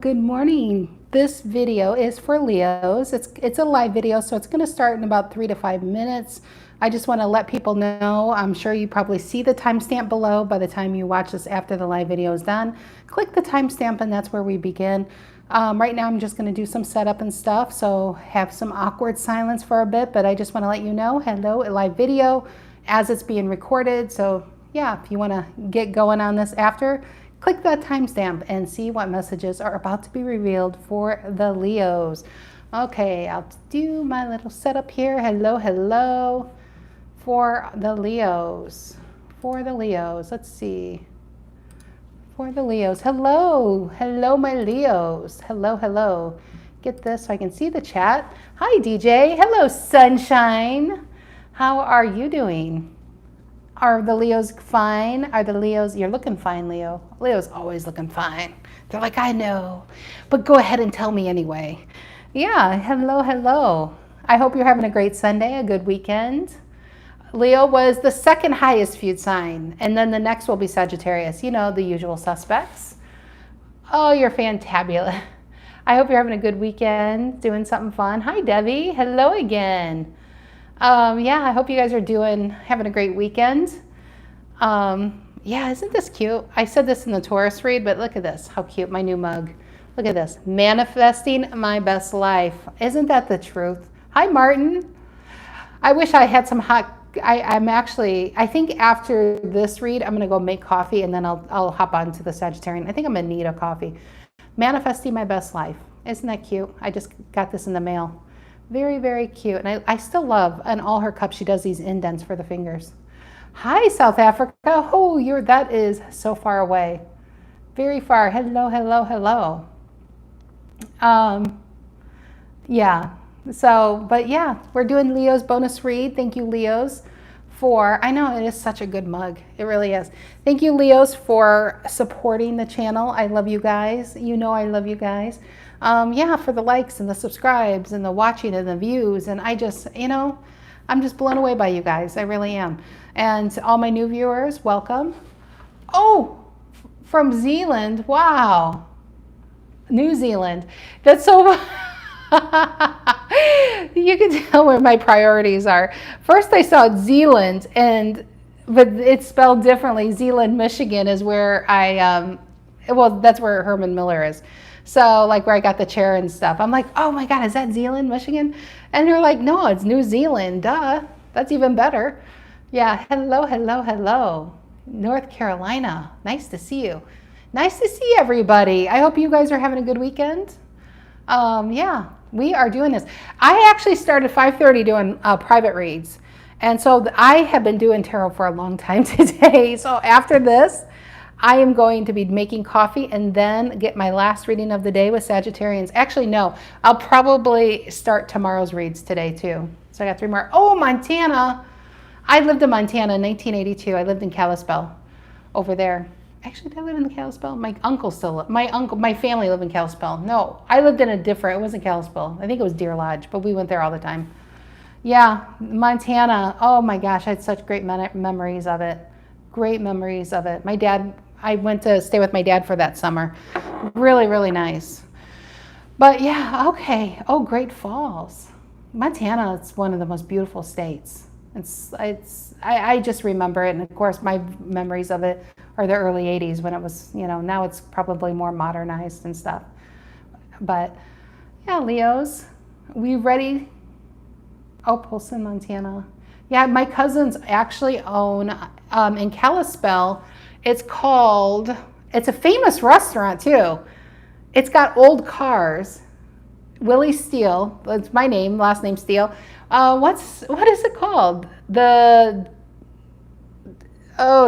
Good morning. This video is for Leos. It's a live video, so it's going to start in about 3 to 5 minutes. I just want to let people know, I'm sure you probably see the timestamp below by the time you watch this after the live video is done. Click the timestamp and that's where we begin. Right now I'm just going to do some setup and stuff, so have some awkward silence for a bit, but I just want to let you know, hello, a live video as it's being recorded. So yeah, if you want to get going on this after, click that timestamp and see what messages are about to be revealed for the Leos. Okay, I'll do my little setup here. Hello, hello for the Leos. For the Leos, let's see. For the Leos, hello, hello my Leos. Hello, hello. Get this so I can see the chat. Hi DJ, hello sunshine. How are you doing? Are the Leos fine? Are the Leos, you're looking fine, Leo. Leo's always looking fine. They're like, I know, but go ahead and tell me anyway. Yeah, hello, hello. I hope you're having a great Sunday, a good weekend. Leo was the second highest viewed sign, and then the next will be Sagittarius. You know, the usual suspects. Oh, you're fantabulous. I hope you're having a good weekend, doing something fun. Hi, Debbie. Hello again. Yeah, I hope you guys are having a great weekend. Yeah, isn't this cute? I said this in the Taurus read, but look at this. How cute, my new mug. Look at this. Manifesting my best life. Isn't that the truth? Hi, Martin. I wish I had some hot, I think after this read, I'm going to go make coffee and then I'll hop on to the Sagittarian. I think I'm in need of coffee. Manifesting my best life. Isn't that cute? I just got this in the mail. Very, very cute. And I still love, in all her cups, she does these indents for the fingers. Hi, South Africa. Oh, that is so far away. Very far. Hello, hello, hello. Yeah. So, but yeah, we're doing Leo's bonus read. Thank you, Leos, I know it is such a good mug. It really is. Thank you, Leos, for supporting the channel. I love you guys. You know I love you guys. Yeah, for the likes and the subscribes and the watching and the views. And I'm just blown away by you guys. I really am. And all my new viewers, welcome. Oh, from Zealand. Wow. New Zealand. That's so... You can tell where my priorities are. First I saw Zealand, but it's spelled differently. Zealand, Michigan is where that's where Herman Miller is. So like where I got the chair and stuff. I'm like, oh my God, is that Zealand, Michigan? And they're like, no, it's New Zealand, duh. That's even better. Yeah, hello, hello, hello. North Carolina, nice to see you. Nice to see everybody. I hope you guys are having a good weekend. Yeah, we are doing this. I actually started 5:30 doing private reads. And so I have been doing tarot for a long time today. So after this, I am going to be making coffee and then get my last reading of the day with Sagittarians. Actually, no, I'll probably start tomorrow's reads today too. So I got 3 more. Oh, Montana. I lived in Montana in 1982. I lived in Kalispell over there. Actually, did I live in Kalispell? My family lived in Kalispell. No, I lived in it wasn't Kalispell. I think it was Deer Lodge, but we went there all the time. Yeah, Montana. Oh my gosh, I had such great memories of it. Great memories of it. I went to stay with my dad for that summer. Really, really nice. But yeah, okay. Oh, Great Falls. Montana, it's one of the most beautiful states. I just remember it. And of course, my memories of it are the early 80s when it was, now it's probably more modernized and stuff. But yeah, Leos, we ready? Oh, Polson, Montana. Yeah, my cousins actually own, in Kalispell, it's a famous restaurant too. It's got old cars. Willie Steele, that's my name, last name Steele. What is it called?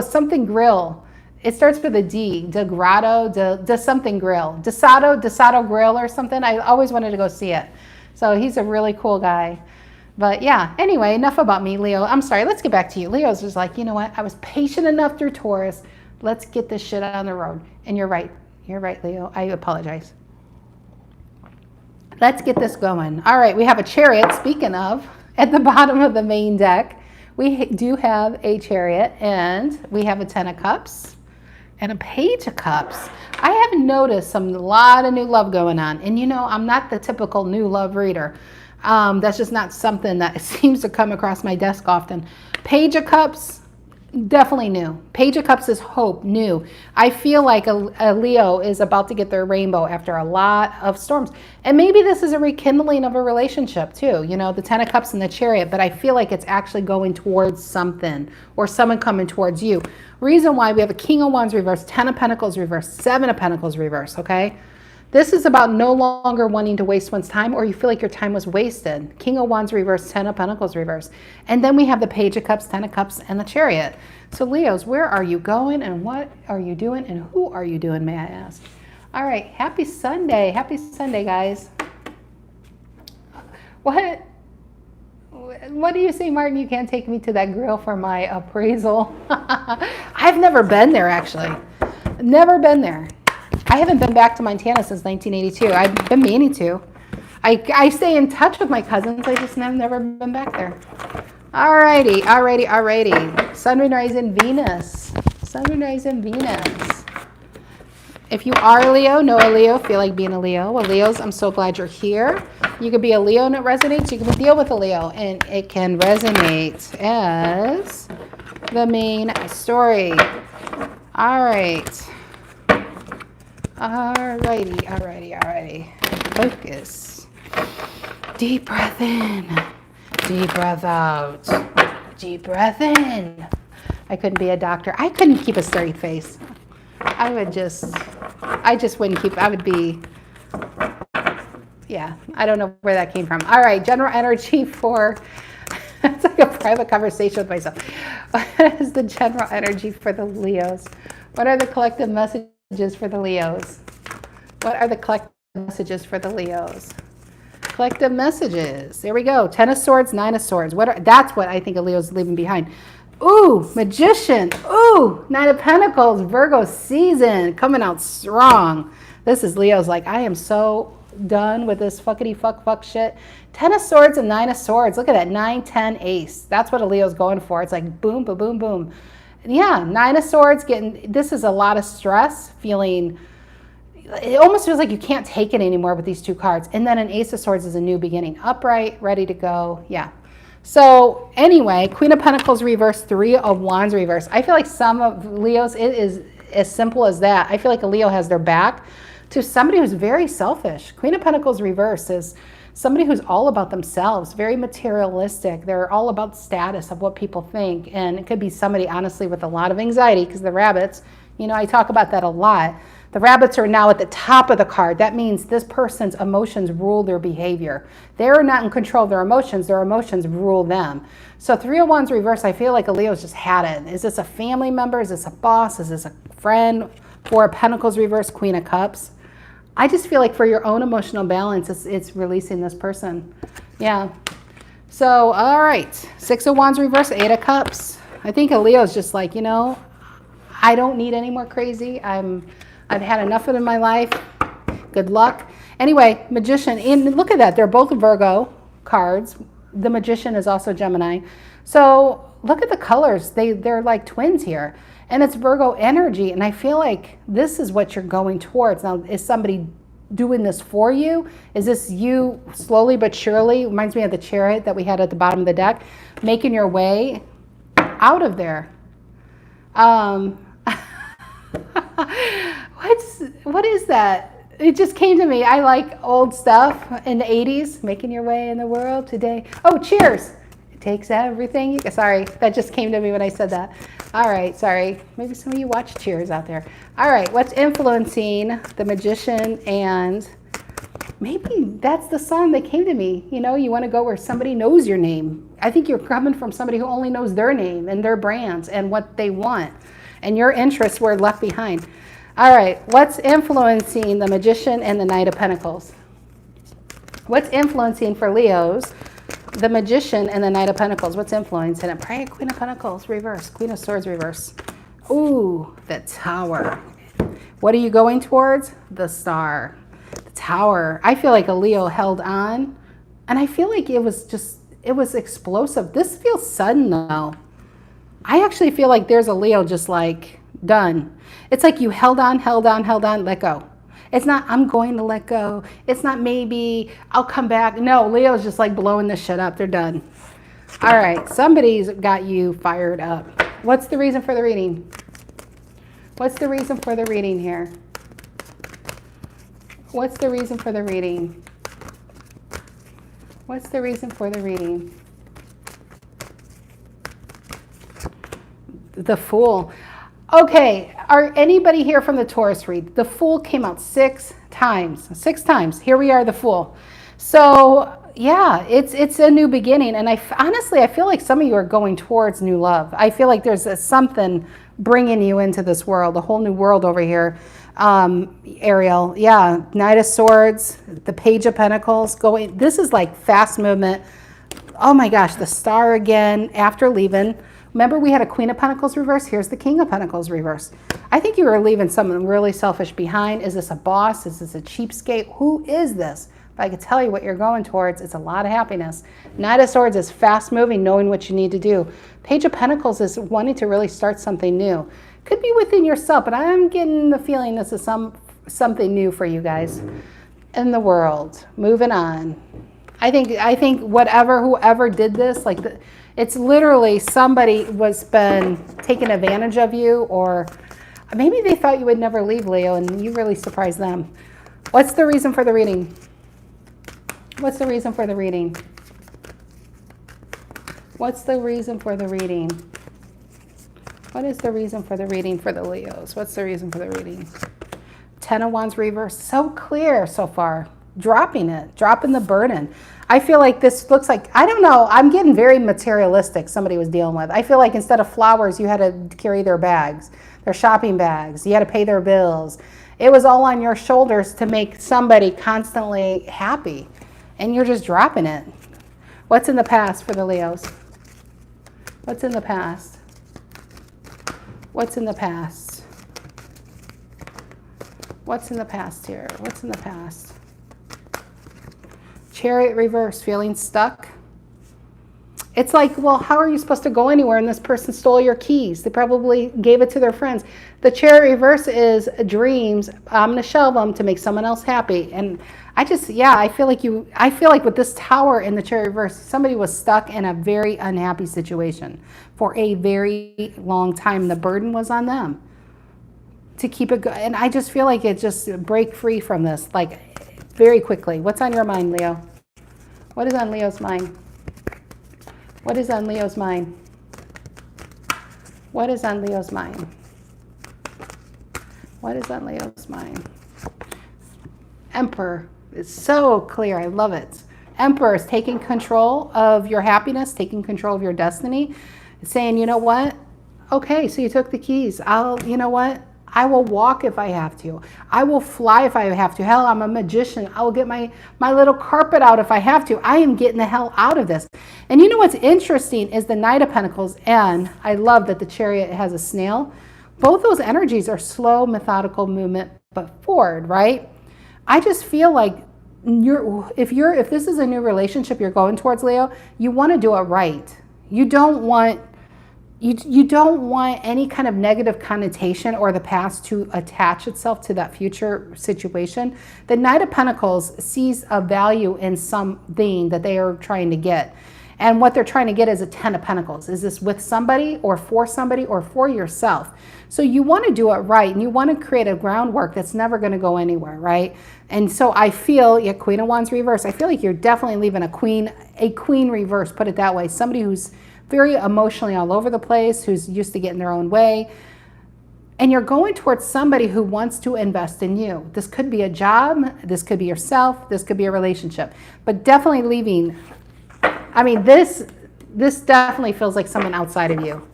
Something Grill. It starts with a D. De Grotto, de something grill. Desato Grill or something. I always wanted to go see it. So he's a really cool guy. But yeah, anyway, enough about me, Leo. I'm sorry, let's get back to you. Leo's just like, you know what? I was patient enough through Taurus. Let's get this shit on the road. And you're right. You're right, Leo. I apologize. Let's get this going. All right, we have a Chariot, speaking of, at the bottom of the main deck. We do have a Chariot, and we have a 10 of Cups. and a Page of Cups. I have noticed a lot of new love going on. And you know, I'm not the typical new love reader. That's just not something that seems to come across my desk often. Page of Cups, definitely new. Page of Cups is hope, new. I feel like a Leo is about to get their rainbow after a lot of storms. And maybe this is a rekindling of a relationship too. You know, the Ten of Cups and the Chariot, but I feel like it's actually going towards something or someone coming towards you. Reason why we have a King of Wands reverse, Ten of Pentacles reverse, Seven of Pentacles reverse, okay? This is about no longer wanting to waste one's time, or you feel like your time was wasted. King of Wands reverse, Ten of Pentacles reverse. And then we have the Page of Cups, Ten of Cups, and the Chariot. So Leos, where are you going and what are you doing and who are you doing, may I ask? All right, happy Sunday. Happy Sunday, guys. What do you say, Martin? You can't take me to that grill for my appraisal. I've never been there, actually. Never been there. I haven't been back to Montana since 1982. I've been meaning to. I stay in touch with my cousins. I just have never been back there. Alrighty. Sun, Moon, Rising, Venus. Sun, Moon, Rising, Venus. If you are a Leo, know a Leo, feel like being a Leo. Well, Leos, I'm so glad you're here. You could be a Leo and it resonates. You can deal with a Leo and it can resonate as the main story. All right. Alrighty. Focus. Deep breath in. Deep breath out. Deep breath in. I couldn't be a doctor. I couldn't keep a straight face. I just wouldn't keep, I would be, yeah, I don't know where that came from. All right, general energy for, it's like a private conversation with myself. What is the general energy for the Leos? What are the collective messages for the Leos? What are the collective messages for the Leos? Collective messages. There we go. Ten of Swords, Nine of Swords. That's what I think a Leo's leaving behind. Ooh, Magician. Ooh, Nine of Pentacles, Virgo season, coming out strong. This is Leo's like, I am so done with this fuckity fuck shit. Ten of Swords and Nine of Swords. Look at that, 9, 10, Ace. That's what a Leo's going for. It's like boom, boom, boom, boom. Yeah, Nine of Swords, this is a lot of stress, feeling, it almost feels like you can't take it anymore with these two cards. And then an Ace of Swords is a new beginning. Upright, ready to go, yeah. So anyway, Queen of Pentacles reverse, Three of Wands reverse. I feel like some of Leos, it is as simple as that. I feel like a Leo has their back to somebody who's very selfish. Queen of Pentacles reverse is somebody who's all about themselves, very materialistic. They're all about status of what people think. And it could be somebody, honestly, with a lot of anxiety, because the rabbits, you know, I talk about that a lot. The rabbits are now at the top of the card. That means this person's emotions rule their behavior. They're not in control of their emotions rule them. So Three of Wands reverse, I feel like a Leo's just had it. Is this a family member? Is this a boss? Is this a friend? Four of Pentacles reverse, Queen of Cups. I just feel like for your own emotional balance, it's releasing this person. Yeah. So, all right. Six of Wands reverse, Eight of Cups. I think a Leo's just like, you know, I don't need any more crazy. I've had enough of it in my life. Good luck. Anyway, Magician, and look at that. They're both Virgo cards. The Magician is also Gemini. So look at the colors. They're like twins here. And it's Virgo energy. And I feel like this is what you're going towards. Now, is somebody doing this for you? Is this you slowly but surely? Reminds me of the Chariot that we had at the bottom of the deck. Making your way out of there. What is that? It just came to me. I like old stuff in the 80s. Making your way in the world today. Oh, Cheers. It takes everything. Sorry, that just came to me when I said that. All right, sorry. Maybe some of you watch Cheers out there. All right, what's influencing the Magician? And maybe that's the song that came to me. You know, you want to go where somebody knows your name. I think you're coming from somebody who only knows their name and their brands and what they want. And your interests were left behind. All right, what's influencing the Magician and the Knight of Pentacles? What's influencing for Leos, the Magician and the Knight of Pentacles? What's influencing it? Pray, Queen of Pentacles, reverse. Queen of Swords, reverse. Ooh, the Tower. What are you going towards? The Star. The Tower. I feel like a Leo held on, and I feel like it was explosive. This feels sudden, though. I actually feel like there's a Leo just like Done. It's like you held on, let go. It's not, I'm going to let go. It's not maybe I'll come back. No, Leo's just like blowing this shit up. They're done. All right, somebody's got you fired up. What's the reason for the reading? What's the reason for the reading here? What's the reason for the reading? What's the reason for the reading? The Fool. Okay, are anybody here from the Taurus read? The Fool came out 6 times. 6 times. Here we are, the Fool. So yeah, it's a new beginning, and honestly I feel like some of you are going towards new love. I feel like there's something bringing you into this world, a whole new world over here. Ariel, yeah, Knight of Swords, the Page of Pentacles going. This is like fast movement. Oh my gosh, the Star again after leaving. Remember we had a Queen of Pentacles reverse? Here's the King of Pentacles reverse. I think you were leaving someone really selfish behind. Is this a boss? Is this a cheapskate? Who is this? If I could tell you what you're going towards, it's a lot of happiness. Knight of Swords is fast moving, knowing what you need to do. Page of Pentacles is wanting to really start something new. Could be within yourself, but I'm getting the feeling this is something new for you guys in the world. Moving on. I think whoever did this, like it's literally somebody was been taking advantage of you, or maybe they thought you would never leave, Leo, and you really surprised them. What's the reason for the reading? What's the reason for the reading? What's the reason for the reading? What is the reason for the reading for the Leos? What's the reason for the reading? 10 of Wands reverse. So clear so far. Dropping it. Dropping the burden. I feel like this looks like, I don't know, I'm getting very materialistic somebody was dealing with. I feel like instead of flowers, you had to carry their bags, their shopping bags. You had to pay their bills. It was all on your shoulders to make somebody constantly happy. And you're just dropping it. What's in the past for the Leos? What's in the past? What's in the past? What's in the past here? What's in the past? Chariot reverse, feeling stuck. It's like, well, how are you supposed to go anywhere? And this person stole your keys. They probably gave it to their friends. The Chariot reverse is dreams. I'm going to shelve them to make someone else happy. And I feel like with this Tower in the Chariot reverse, somebody was stuck in a very unhappy situation for a very long time. The burden was on them to keep it going. And I just feel like it just break free from this, like very quickly. What's on your mind, Leo? What is on Leo's mind? What is on Leo's mind? What is on Leo's mind? What is on Leo's mind? Emperor. It's so clear. I love it. Emperor is taking control of your happiness, taking control of your destiny, saying, you know what? Okay, so you took the keys. You know what? I will walk if I have to. I will fly if I have to. Hell, I'm a magician. I will get my little carpet out if I have to. I am getting the hell out of this. And you know what's interesting is the Knight of Pentacles, and I love that the Chariot has a snail. Both those energies are slow, methodical movement, but forward, right? I just feel like if this is a new relationship you're going towards, Leo, you want to do it right. You don't want any kind of negative connotation or the past to attach itself to that future situation. The Knight of Pentacles sees a value in something that they are trying to get. And what they're trying to get is a 10 of Pentacles. Is this with somebody or for yourself? So you want to do it right, and you want to create a groundwork that's never going to go anywhere, right? And so I feel, yeah, Queen of Wands reverse, I feel like you're definitely leaving a queen reverse, put it that way. Somebody who's very emotionally all over the place, who's used to getting their own way. And you're going towards somebody who wants to invest in you. This could be a job, this could be yourself, this could be a relationship, but definitely leaving. I mean, this definitely feels like someone outside of you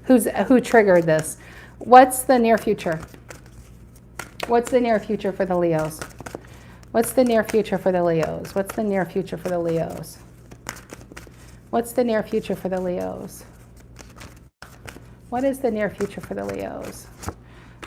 who triggered this. What's the near future? What's the near future for the Leos? What's the near future for the Leos? What's the near future for the Leos? What's the near future for the Leos? What is the near future for the Leos?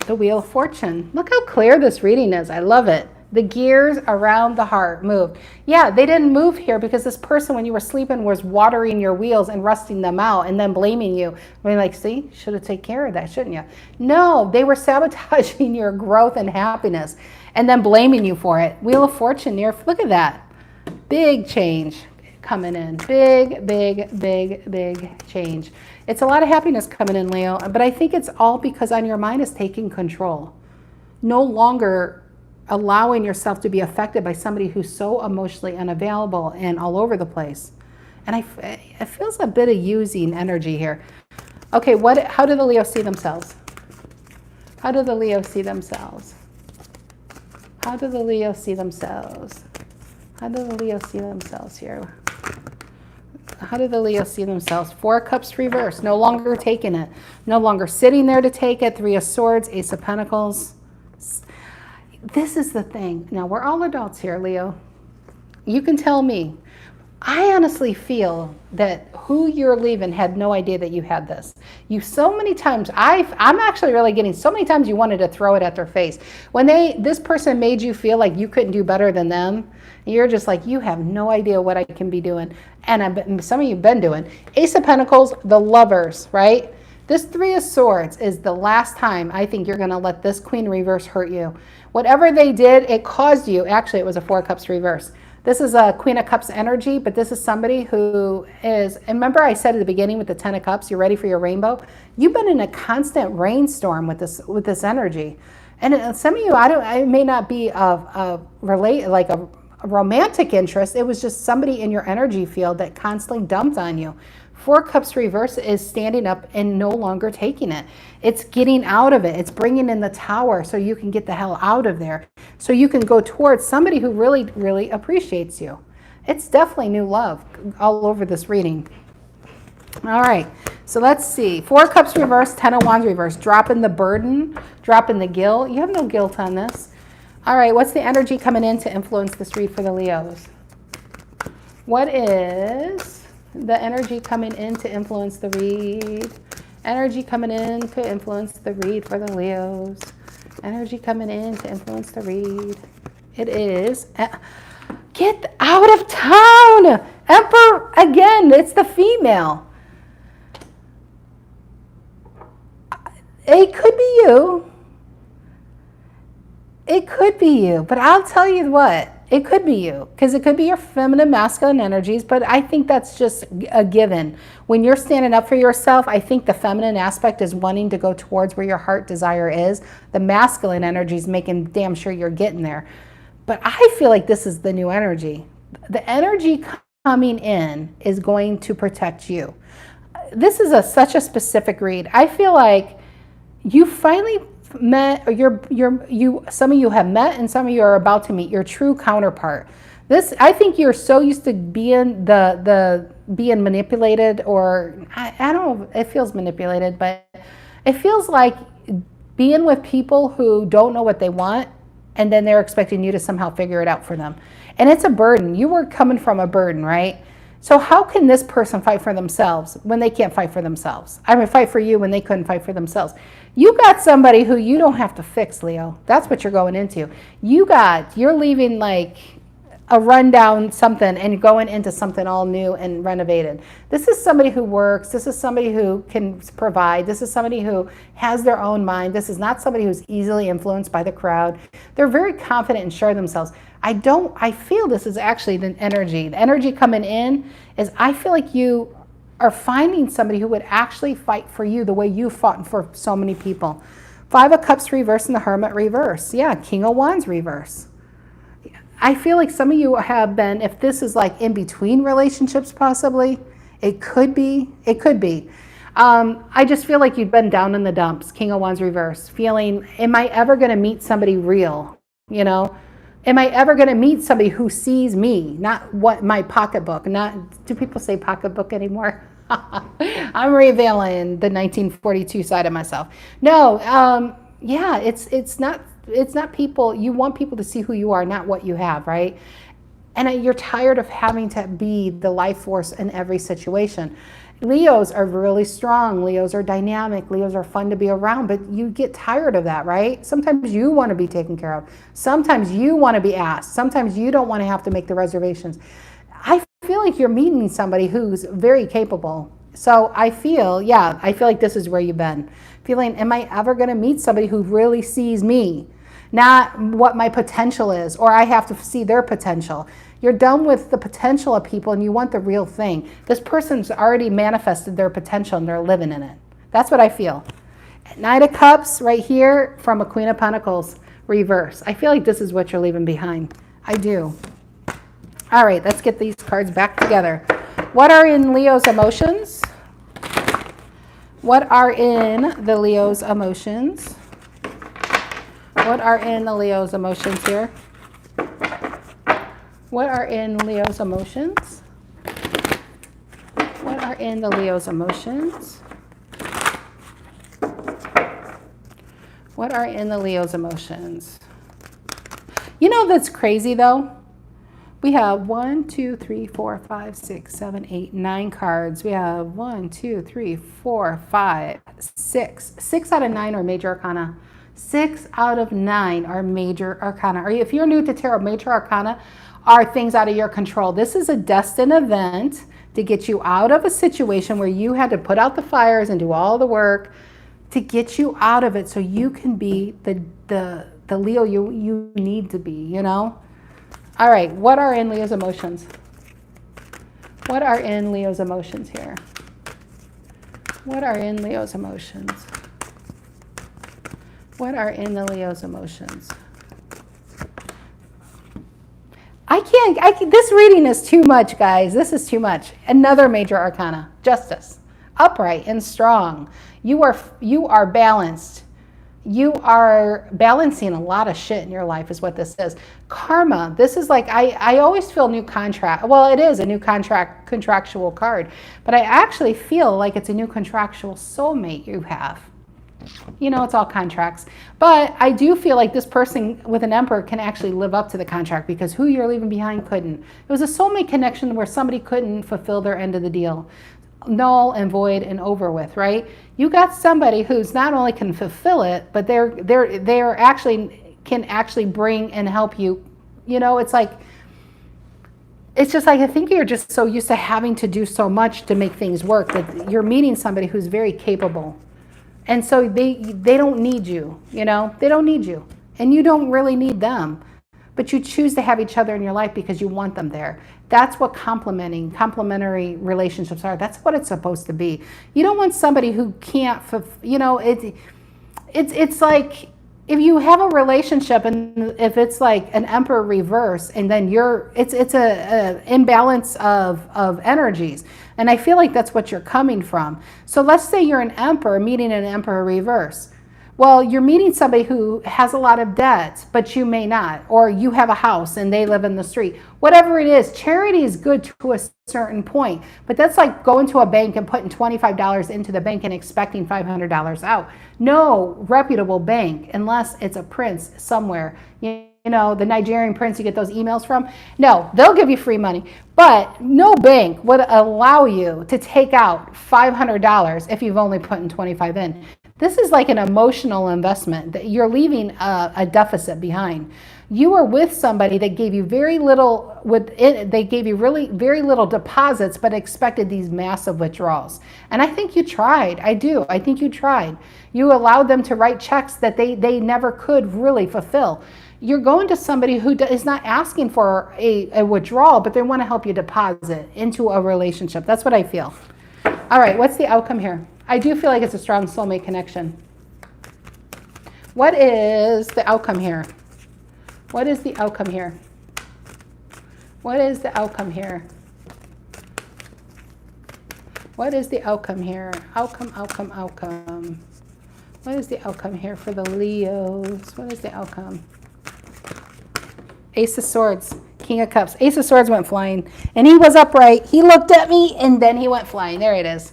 The Wheel of Fortune. Look how clear this reading is. I love it. The gears around the heart moved. Yeah, they didn't move here because this person, when you were sleeping, was watering your wheels and rusting them out and then blaming you. I mean, like, see, should have taken care of that, shouldn't you? No, they were sabotaging your growth and happiness and then blaming you for it. Wheel of Fortune here, look at that. Big change coming in. Big, big, big, big change. It's a lot of happiness coming in, Leo, but I think it's all because on your mind is taking control. No longer allowing yourself to be affected by somebody who's so emotionally unavailable and all over the place. And it feels a bit of using energy here. Okay, how do the Leos see themselves? How do the Leos see themselves? How do the Leos see themselves? How do the Leos see themselves here? How do the Leos see themselves? 4 of Cups reversed, no longer taking it. No longer sitting there to take it. 3 of Swords, Ace of Pentacles. This is the thing. Now, we're all adults here, Leo. You can tell me. I honestly feel that who you're leaving had no idea that you had this. You so many times, I'm actually really getting so many times you wanted to throw it at their face. When this person made you feel like you couldn't do better than them, you're just like, you have no idea what I can be doing. And some of you have been doing. Ace of Pentacles, the Lovers, right? This 3 of Swords is the last time I think you're going to let this Queen reverse hurt you. Whatever they did, it caused you. Actually, it was a 4 of Cups reverse. This is a Queen of Cups energy, but this is somebody who is, and remember I said at the beginning with the 10 of Cups, you're ready for your rainbow? You've been in a constant rainstorm with this energy. And some of you, it may not be a romantic interest. It was just somebody in your energy field that constantly dumped on you. 4 Cups reverse is standing up and no longer taking it. It's getting out of it. It's bringing in the Tower so you can get the hell out of there. So you can go towards somebody who really, really appreciates you. It's definitely new love all over this reading. All right, so let's see. 4 Cups reverse, 10 of Wands reverse. Dropping the burden, dropping the guilt. You have no guilt on this. All right, what's the energy coming in to influence this read for the Leos? What is the energy coming in to influence the read? Energy coming in to influence the read for the Leos. Energy coming in to influence the read. It is, get out of town! Emperor, again, it's the female. It could be you. It could be you, but I'll tell you what, it could be you, because it could be your feminine, masculine energies, but I think that's just a given. When you're standing up for yourself, I think the feminine aspect is wanting to go towards where your heart desire is. The masculine energy is making damn sure you're getting there. But I feel like this is the new energy. The energy coming in is going to protect you. This is such a specific read. I feel like you finally met, or some of you have met and some of you are about to meet your true counterpart. This, I think you're so used to being being manipulated, or I don't know, it feels manipulated, but it feels like being with people who don't know what they want and then they're expecting you to somehow figure it out for them. And it's a burden. You were coming from a burden, right? So how can this person fight for themselves when they can't fight for themselves? I mean, fight for you when they couldn't fight for themselves. You got somebody who you don't have to fix, Leo. That's what you're going into. You're leaving like a rundown something and going into something all new and renovated. This is somebody who works. This is somebody who can provide. This is somebody who has their own mind. This is not somebody who's easily influenced by the crowd. They're very confident and sure of themselves. I feel this is actually the energy. The energy coming in is I feel like you are finding somebody who would actually fight for you the way you fought for so many people. 5 of Cups reverse and the Hermit reverse. Yeah, King of Wands reverse. I feel like some of you have been, if this is like in between relationships possibly, it could be. I just feel like you've been down in the dumps, King of Wands reverse, feeling, am I ever going to meet somebody real? You know, am I ever going to meet somebody who sees me, not what my pocketbook, do people say pocketbook anymore? I'm revealing the 1942 side of myself. No, yeah, it's not people. You want people to see who you are, not what you have, right? And you're tired of having to be the life force in every situation. Leos are really strong. Leos are dynamic. Leos are fun to be around, but you get tired of that, right? Sometimes you want to be taken care of. Sometimes you want to be asked. Sometimes you don't want to have to make the reservations. I feel like you're meeting somebody who's very capable. So I feel like this is where you've been. Feeling, am I ever going to meet somebody who really sees me? Not what my potential is, or I have to see their potential. You're done with the potential of people and you want the real thing. This person's already manifested their potential and they're living in it. That's what I feel. Knight of Cups right here from a Queen of Pentacles reverse. I feel like this is what you're leaving behind. I do. All right, let's get these cards back together. What are in Leo's emotions? What are in the Leo's emotions? What are in the Leo's emotions here? What are in Leo's emotions? What are in the Leo's emotions? What are in the Leo's emotions? You know that's crazy though? We have 1, 2, 3, 4, 5, 6, 7, 8, 9 cards. We have 1, 2, 3, 4, 5, 6. 6 out of 9 are major arcana. 6 out of 9 are major arcana. Or if you're new to tarot, major arcana are things out of your control. This is a destined event to get you out of a situation where you had to put out the fires and do all the work to get you out of it so you can be the Leo you need to be, you know? All right, what are in Leo's emotions? What are in Leo's emotions here? What are in Leo's emotions? What are in the Leo's emotions? This reading is too much, guys. This is too much. Another major arcana, Justice. Upright and strong. You are balanced. You are balancing a lot of shit in your life is what this is. Karma. This is like, I always feel new contract. Well, it is a new contractual card, but I actually feel like it's a new contractual soulmate you have. You know, it's all contracts. But I do feel like this person with an Emperor can actually live up to the contract because who you're leaving behind couldn't. It was a soulmate connection where somebody couldn't fulfill their end of the deal. Null and void and over with, right? You got somebody who's not only can fulfill it, but they're actually can actually bring and help you. You know, it's just like I think you're just so used to having to do so much to make things work that you're meeting somebody who's very capable. And so they don't need you, you know, they don't need you. And you don't really need them. But you choose to have each other in your life because you want them there. That's what complementary relationships are. That's what it's supposed to be. You don't want somebody who can't, you know, it's like if you have a relationship and if it's like an Emperor reverse and then it's a imbalance of energies. And I feel like that's what you're coming from. So let's say you're an Emperor meeting an Emperor reverse. Well, you're meeting somebody who has a lot of debt, but you may not. Or you have a house and they live in the street. Whatever it is, charity is good to a certain point. But that's like going to a bank and putting $25 into the bank and expecting $500 out. No reputable bank, unless it's a prince somewhere. You know, the Nigerian prince you get those emails from. No, they'll give you free money. But no bank would allow you to take out $500 if you've only put in 25 in. This is like an emotional investment that you're leaving a deficit behind. You are with somebody that gave you very little, they gave you really very little deposits, but expected these massive withdrawals. And I think you tried. I do. I think you tried. You allowed them to write checks that they never could really fulfill. You're going to somebody who is not asking for a withdrawal, but they want to help you deposit into a relationship. That's what I feel. All right, what's the outcome here? I do feel like it's a strong soulmate connection. What is the outcome here? What is the outcome here? What is the outcome here? What is the outcome here? Outcome. What is the outcome here for the Leos? What is the outcome? Ace of Swords, King of Cups. Ace of Swords went flying, and he was upright. He looked at me, and then he went flying. There it is.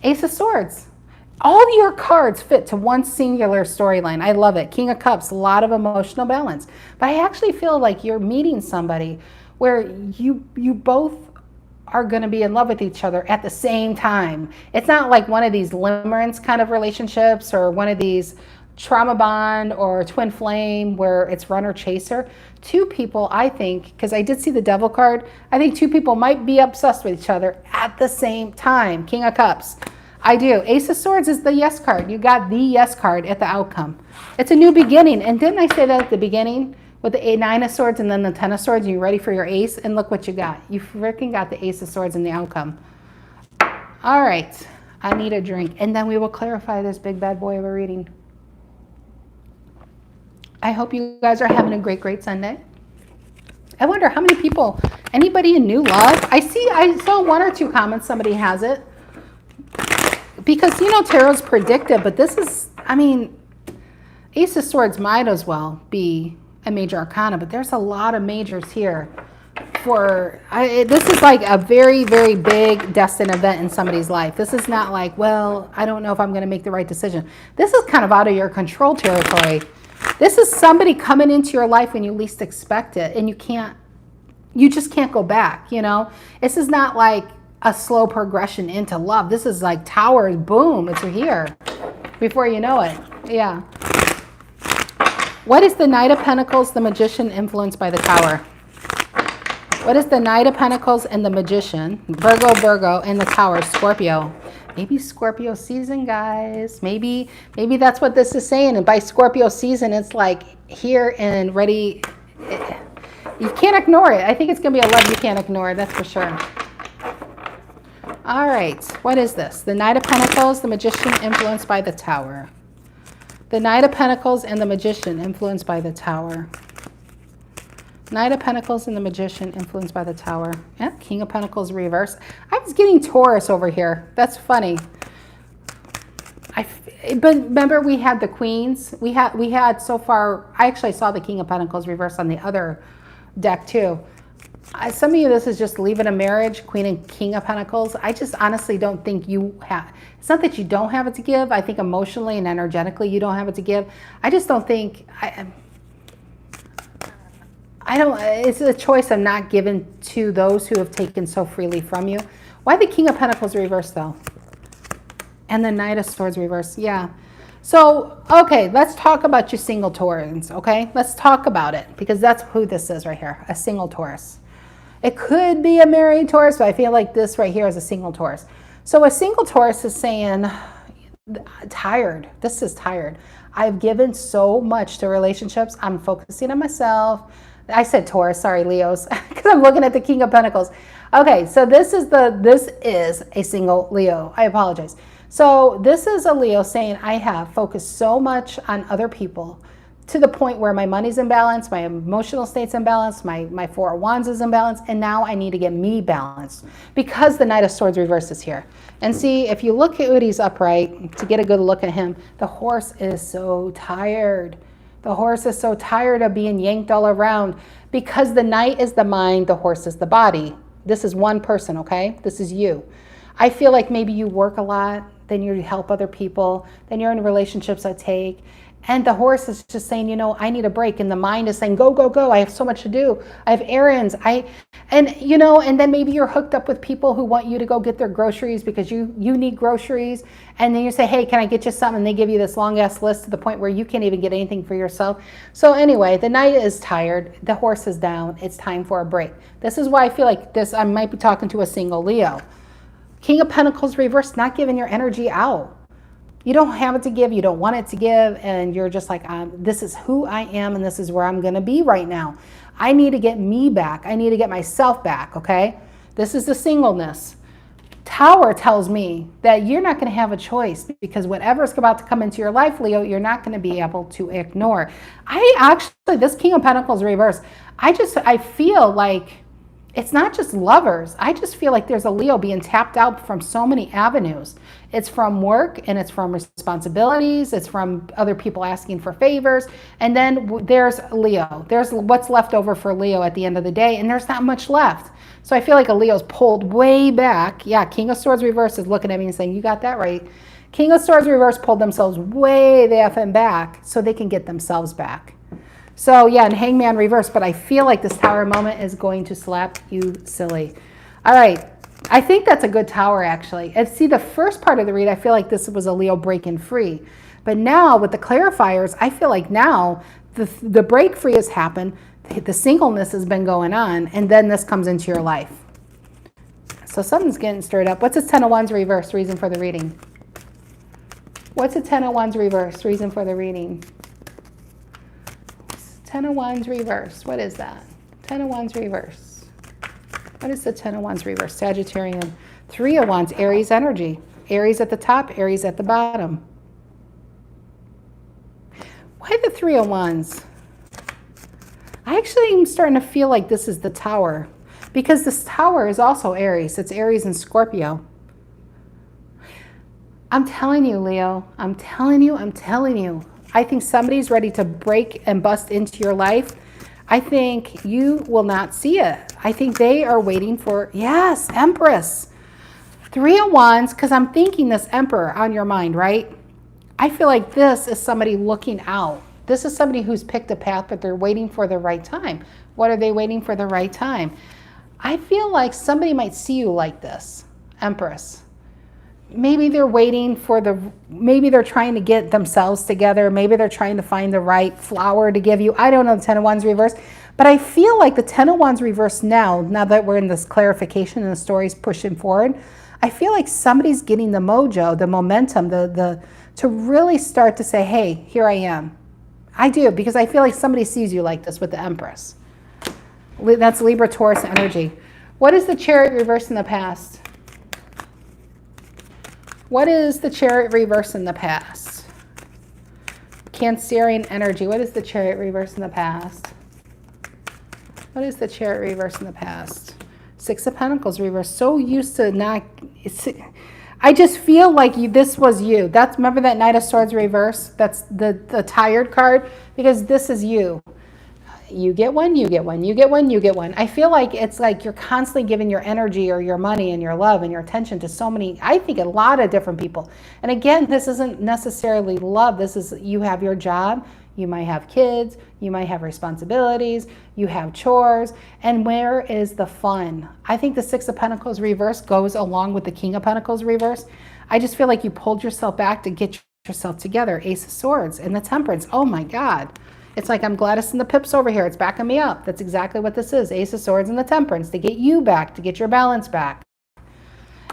Ace of Swords. All your cards fit to one singular storyline. I love it. King of Cups, a lot of emotional balance. But I actually feel like you're meeting somebody where you both are going to be in love with each other at the same time. It's not like one of these limerence kind of relationships or one of these trauma bond or twin flame where it's runner chaser. Two people, I think, because I did see the devil card, I think two people might be obsessed with each other at the same time. King of Cups. I do. Ace of Swords is the yes card. You got the yes card at the outcome. It's a new beginning. And didn't I say that at the beginning? With the Nine of Swords and then the Ten of Swords, and you're ready for your ace, and look what you got. You freaking got the Ace of Swords in the outcome. All right, I need a drink, and then we will clarify this big bad boy of a reading. I hope you guys are having a great, great Sunday. I wonder how many people, anybody in new love? I saw one or two comments, somebody has it. Because, you know, tarot's predictive, but this is, I mean, Ace of Swords might as well be a major arcana, but there's a lot of majors here. This is like a very, very big destined event in somebody's life. This is not like, well, I don't know if I'm going to make the right decision. This is kind of out of your control territory. This is somebody coming into your life when you least expect it, and you just can't go back, you know? This is not like a slow progression into love. This is like towers, boom, it's here before you know it. Yeah. What is the Knight of Pentacles, the Magician, influenced by the Tower? What is the Knight of Pentacles and the Magician, Virgo, and the Tower, Scorpio? Maybe Scorpio season, guys. Maybe that's what this is saying. And by Scorpio season, it's like here and ready. You can't ignore it. I think it's going to be a love you can't ignore, that's for sure. All right, what is this? The Knight of Pentacles, the Magician, influenced by the Tower. The Knight of Pentacles and the Magician, influenced by the Tower. Knight of Pentacles and the Magician, influenced by the Tower. Yeah, King of Pentacles reverse. I was getting Taurus over here. That's funny. But remember, we had the Queens. We had so far. I actually saw the King of Pentacles reverse on the other deck too. Some of you, this is just leaving a marriage, Queen and King of Pentacles. I just honestly don't think you have. It's not that you don't have it to give. I think emotionally and energetically you don't have it to give. I just don't think. I don't. It's a choice of not giving to those who have taken so freely from you. Why the King of Pentacles reverse though? And the Knight of Swords reverse. Yeah. So, okay, let's talk about you single Taurans, okay? Let's talk about it because that's who this is right here, a single Taurus. It could be a married Taurus, but I feel like this right here is a single Taurus. So a single Taurus is saying, tired. This is tired. I've given so much to relationships. I'm focusing on myself. I said Taurus, sorry, Leos, because I'm looking at the King of Pentacles. Okay, so this is a single Leo. I apologize. So this is a Leo saying, I have focused so much on other people to the point where my money's imbalanced, my emotional state's imbalanced, my Four of Wands is imbalanced, and now I need to get me balanced because the Knight of Swords reverse is here. And see, if you look at Udi's upright, to get a good look at him, the horse is so tired. The horse is so tired of being yanked all around because the Knight is the mind, the horse is the body. This is one person, okay? This is you. I feel like maybe you work a lot, then you help other people, then you're in relationships that take. And the horse is just saying, you know, I need a break. And the mind is saying, go, go, go. I have so much to do. I have errands. And then maybe you're hooked up with people who want you to go get their groceries because you need groceries. And then you say, hey, can I get you something? And they give you this long ass list to the point where you can't even get anything for yourself. So anyway, the Knight is tired. The horse is down. It's time for a break. This is why I feel like I might be talking to a single Leo. King of Pentacles reverse, not giving your energy out. You don't have it to give, you don't want it to give, and you're just like, this is who I am and this is where I'm gonna be right now. I need to get me back. I need to get myself back, okay? This is the singleness. Tower tells me that you're not gonna have a choice because whatever's about to come into your life, Leo, you're not gonna be able to ignore. This King of Pentacles reverse, I feel like it's not just lovers. I just feel like there's a Leo being tapped out from so many avenues. It's from work and it's from responsibilities. It's from other people asking for favors. And then there's Leo. There's what's left over for Leo at the end of the day. And there's not much left. So I feel like a Leo's pulled way back. Yeah, King of Swords reverse is looking at me and saying, you got that right. King of Swords reverse pulled themselves way the effing back so they can get themselves back. So yeah, and Hangman reverse, but I feel like this Tower moment is going to slap you silly. All right, I think that's a good tower, actually. And see, the first part of the read, I feel like this was a Leo breaking free. But now with the clarifiers, I feel like now the break free has happened. The singleness has been going on. And then this comes into your life. So something's getting stirred up. What's a Ten of Wands reverse? Reason for the reading. What's a Ten of Wands reverse? Reason for the reading. Ten of Wands reverse. What is that? Ten of Wands reverse. What is the Ten of Wands reverse? Sagittarian. Three of Wands, Aries energy. Aries at the top, Aries at the bottom. Why the Three of Wands? I actually am starting to feel like this is the Tower, because this Tower is also Aries. It's Aries and Scorpio. I'm telling you, Leo, I'm telling you. I think somebody's ready to break and bust into your life. I think you will not see it. I think they are waiting for, yes, Empress. Three of Wands, because I'm thinking this Emperor on your mind, right? I feel like this is somebody looking out. This is somebody who's picked a path, but they're waiting for the right time. What are they waiting for the right time? I feel like somebody might see you like this, Empress. Maybe they're waiting for maybe they're trying to get themselves together. Maybe they're trying to find the right flower to give you. I don't know, the Ten of Wands reverse. But I feel like the Ten of Wands reverse now that we're in this clarification and the story's pushing forward, I feel like somebody's getting the mojo, the momentum, to really start to say, hey, here I am. I do, because I feel like somebody sees you like this with the Empress. That's Libra, Taurus energy. What is the Chariot reverse in the past? What is the Chariot reverse in the past? Cancerian energy. What is the Chariot reverse in the past? What is the Chariot reverse in the past? Six of Pentacles reverse. So used to not... I just feel like this was you. Remember that Knight of Swords reverse? That's the tired card, because this is you. You get one, you get one, you get one, you get one. I feel like it's like you're constantly giving your energy or your money and your love and your attention to so many, I think a lot of different people. And again, this isn't necessarily love. This is, you have your job, you might have kids, you might have responsibilities, you have chores, and where is the fun? I think the Six of Pentacles reverse goes along with the King of Pentacles reverse. I just feel like you pulled yourself back to get yourself together. Ace of Swords and the Temperance. Oh my God. It's like I'm Gladys and the Pips over here. It's backing me up. That's exactly what this is. Ace of Swords and the Temperance, to get you back, to get your balance back.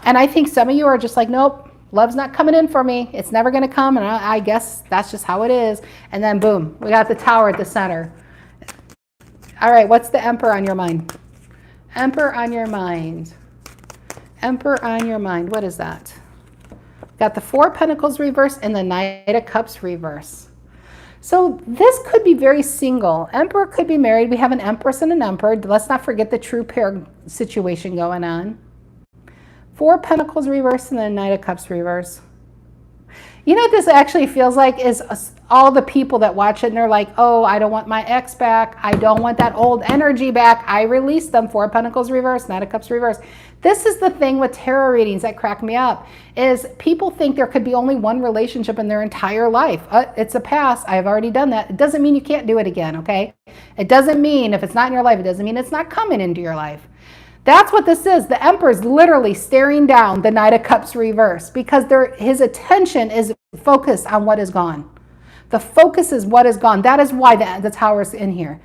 And I think some of you are just like, nope, love's not coming in for me. It's never going to come. And I guess that's just how it is. And then boom, we got the Tower at the center. All right, what's the Emperor on your mind? Emperor on your mind. Emperor on your mind. What is that? Got the Four of Pentacles reverse and the Knight of Cups reverse. So this could be very single. Emperor could be married. We have an Empress and an Emperor. Let's not forget the true pair situation going on. Four of Pentacles reverse and then Knight of Cups reverse. You know what this actually feels like is all the people that watch it and they're like, oh, I don't want my ex back. I don't want that old energy back. I released them. Four of Pentacles reverse, Knight of Cups reverse. This is the thing with tarot readings that crack me up, is people think there could be only one relationship in their entire life. It's a past. I've already done that. It doesn't mean you can't do it again, okay? It doesn't mean if it's not in your life, it doesn't mean it's not coming into your life. That's what this is. The Emperor is literally staring down the Knight of Cups reverse, because his attention is focused on what is gone. The focus is what is gone. That is why the Tower is in here.